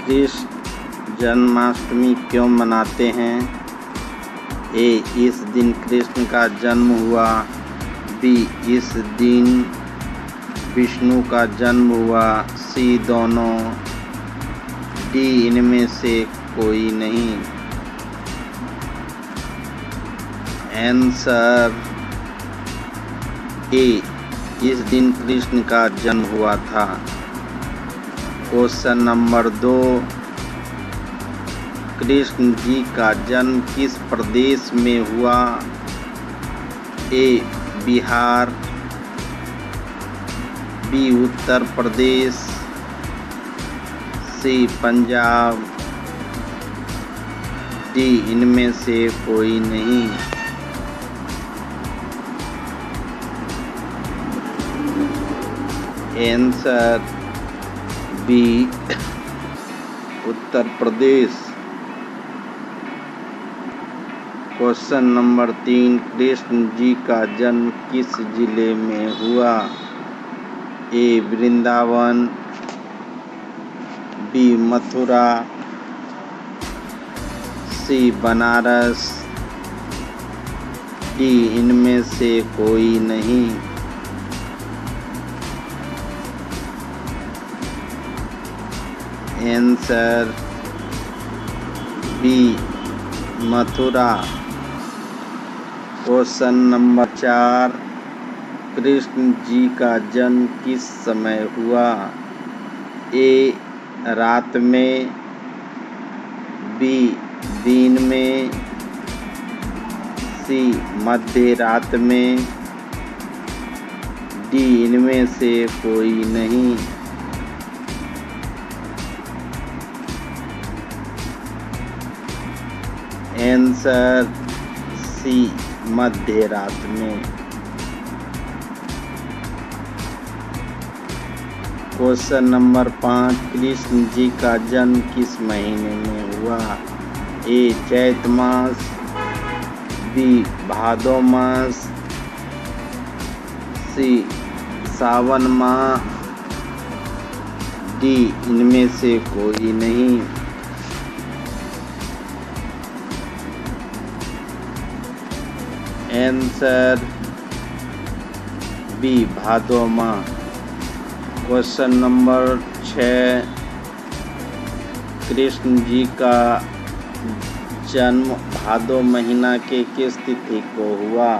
कृष्ण जन्माष्टमी क्यों मनाते हैं? ए. इस दिन कृष्ण का जन्म हुआ। बी. इस दिन विष्णु का जन्म हुआ। सी. दोनों। डी. इनमें से कोई नहीं। Answer A. इस दिन कृष्ण का जन्म हुआ था। क्वेश्चन नंबर 2, कृष्ण जी का जन्म किस प्रदेश में हुआ? A. Bihar. B. Uttar Pradesh. C. Punjab. D. इनमें से कोई नहीं। Answer B. Uttar Pradesh. Question number 3, Krishna ji का जन्म किस जिले में हुआ? A. Vrindavan. B. Mathura. C. Banaras. D. इनमें से कोई नहीं। Answer B. Mathura. Question number 4, Krishna ji का जन्म किस समय हुआ? ए. रात में। बी. दिन में। सी. मध्य रात में। डी. इनमें से कोई नहीं। Answer C. मध्य रात में। क्वेश्चन नंबर 5, कृष्ण जी का जन्म किस महीने में हुआ? ए. चैत मास। बी. भादो मास। सी. सावन माह। डी. इनमें से कोई नहीं। Answer B. भादो माह। क्वेश्चन नंबर 6, कृष्ण जी का जन्म भादो महीना के किस तिथि को हुआ?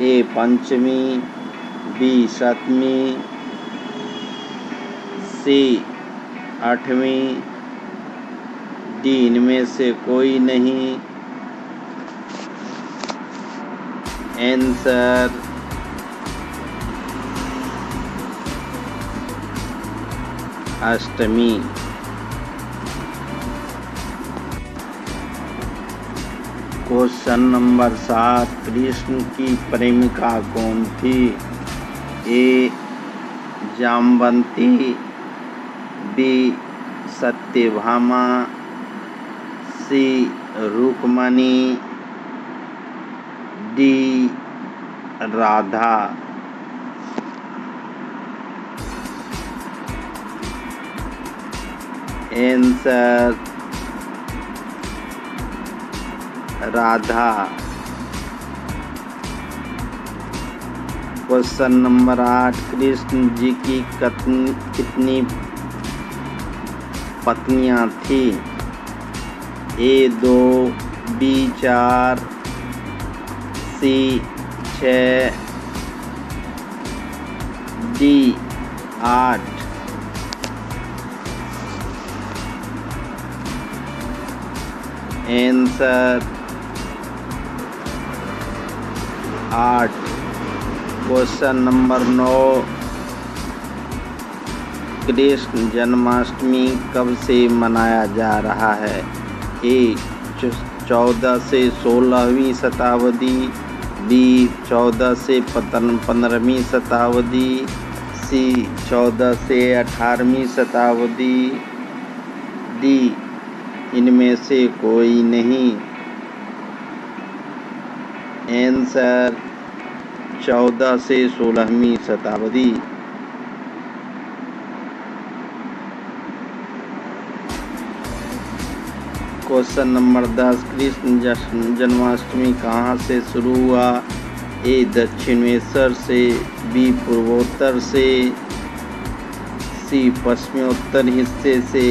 ए. पंचमी। बी. सप्तमी। सी. आठवीं। डी. इनमें से कोई नहीं। आंसर अष्टमी। क्वेश्चन नंबर 7, कृष्ण की प्रेमिका कौन थी? A. Jamvanti. B. Satyabhama. C. Rukmini. D. Radha. Answer Radha. Question number 8, Krishna ji की कितनी पत्नियां थी? A. 2। B. 4। C. 6। D. 8। Answer 8। Question number 9, Krishna Janmashtami कब से मनाया जा रहा है? ए. 14 से 16वीं शताब्दी। बी. 14 से 15वीं शताब्दी। सी. 14 से 18वीं शताब्दी। डी. इनमें से कोई नहीं। आंसर 14 से 16वीं शताब्दी। क्वेश्चन नंबर 10, कृष्ण जन्माष्टमी कहाँ से शुरू हुआ? ए दक्षिणेश्वर से, बी पूर्वोत्तर से, सी पश्चिमोत्तर हिस्से से,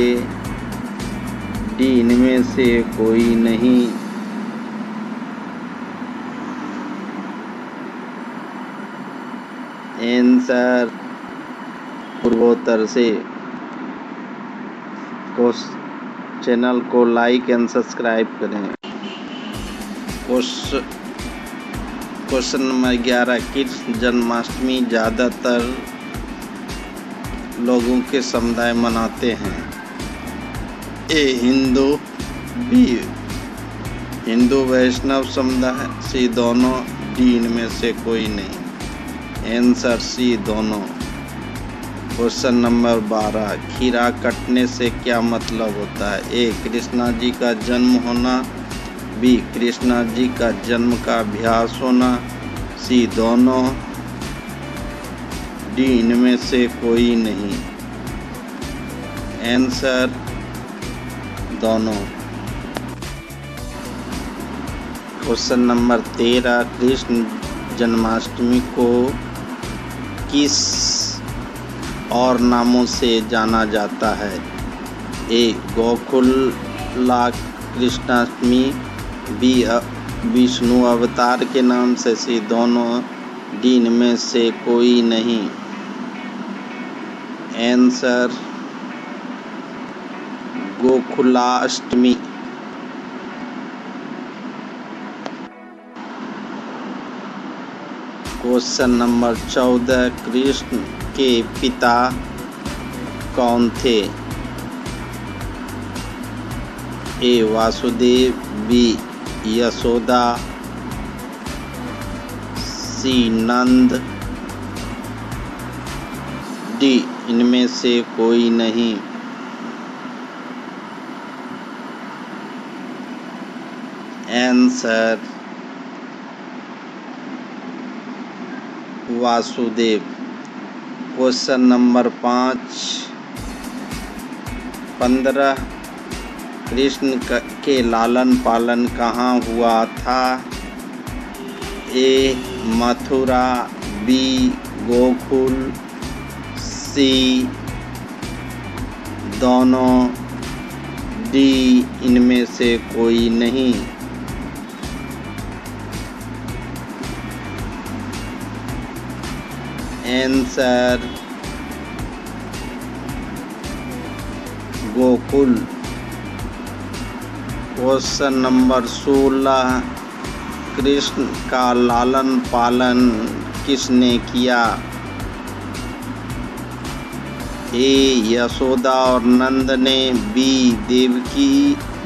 डी इनमें से कोई नहीं। आंसर पूर्वोत्तर से। चैनल को लाइक एंड सब्सक्राइब करें। क्वेश्चन नंबर 11, कृष्ण जन्माष्टमी ज़्यादातर लोगों के समुदाय मनाते हैं? ए हिंदू, बी हिंदू वैष्णव समुदाय, सी दोनों, डी इनमें से कोई नहीं। आंसर सी दोनों। क्वेश्चन नंबर 12, खीरा कटने से क्या मतलब होता है? ए कृष्णा जी का जन्म होना, बी कृष्णा जी का जन्म का अभ्यास होना, सी दोनों, डी इनमें से कोई नहीं। आंसर दोनों। क्वेश्चन नंबर 13, कृष्ण जन्माष्टमी को किस और नामों से जाना जाता है? ए गोकुला कृष्णाष्टमी, बी विष्णु अवतार के नाम से, सी दोनों, डी इनमें से कोई नहीं। Answer Gokulashtami. Question number 14, Krishna के पिता कौन थे? ए वासुदेव, बी यशोदा, सी नंद, डी इनमें से कोई नहीं। Answer Vasudev. Question number 15, Krishna के लालन पालन कहाँ हुआ था? ए मथुरा, बी गोकुल, सी दोनों, डी इनमें से कोई नहीं। Answer Gokul. Question number 16, Krishna का लालन पालन किसने किया? ए यशोदा और नंद ने, बी देवकी,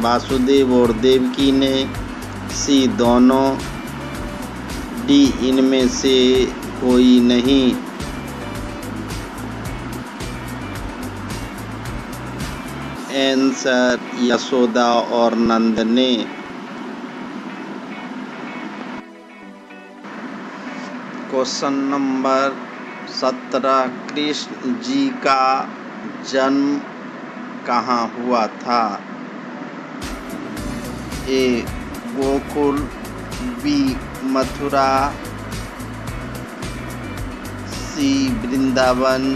वासुदेव और देवकी ने, सी दोनों, डी इनमें से कोई नहीं। आंसर यशोदा और नंद ने। क्वेश्चन नंबर 17, कृष्ण जी का जन्म कहाँ हुआ था? A Gokul, B Mathura, C Vrindavan,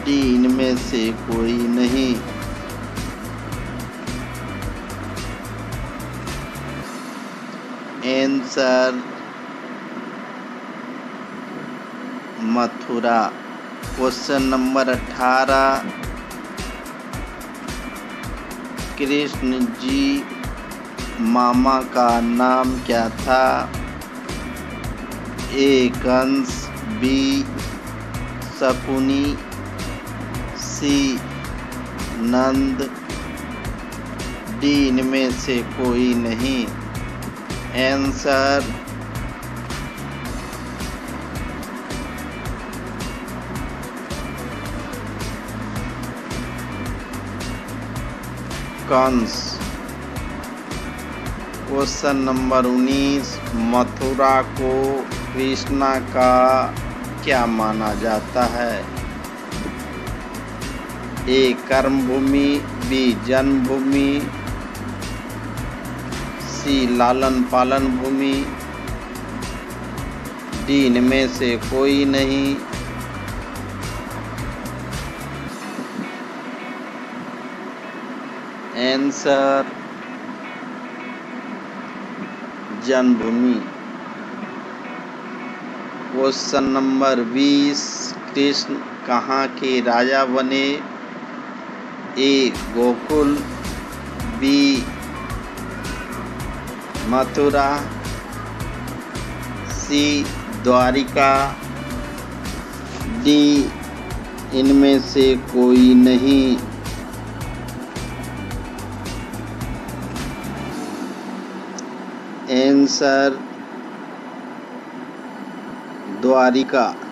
D इनमें से कोई नहीं। Answer Mathura. Question number 18, Krishna ji मामा का नाम क्या था? A Kansa, B Shakuni, C Nand, D इनमें से कोई नहीं। Answer Kansa. Question number 19, Mathura को कृष्णा का क्या माना जाता है? ए कर्मभूमि, बी जन्मभूमि, सी लालन पालन भूमि, डी इनमें से कोई नहीं। आंसर जन्मभूमि। क्वेश्चन नंबर 20, कृष्ण कहाँ के राजा बने? ए गोकुल, बी मथुरा, सी द्वारिका, डी इनमें से कोई नहीं। आंसर द्वारिका।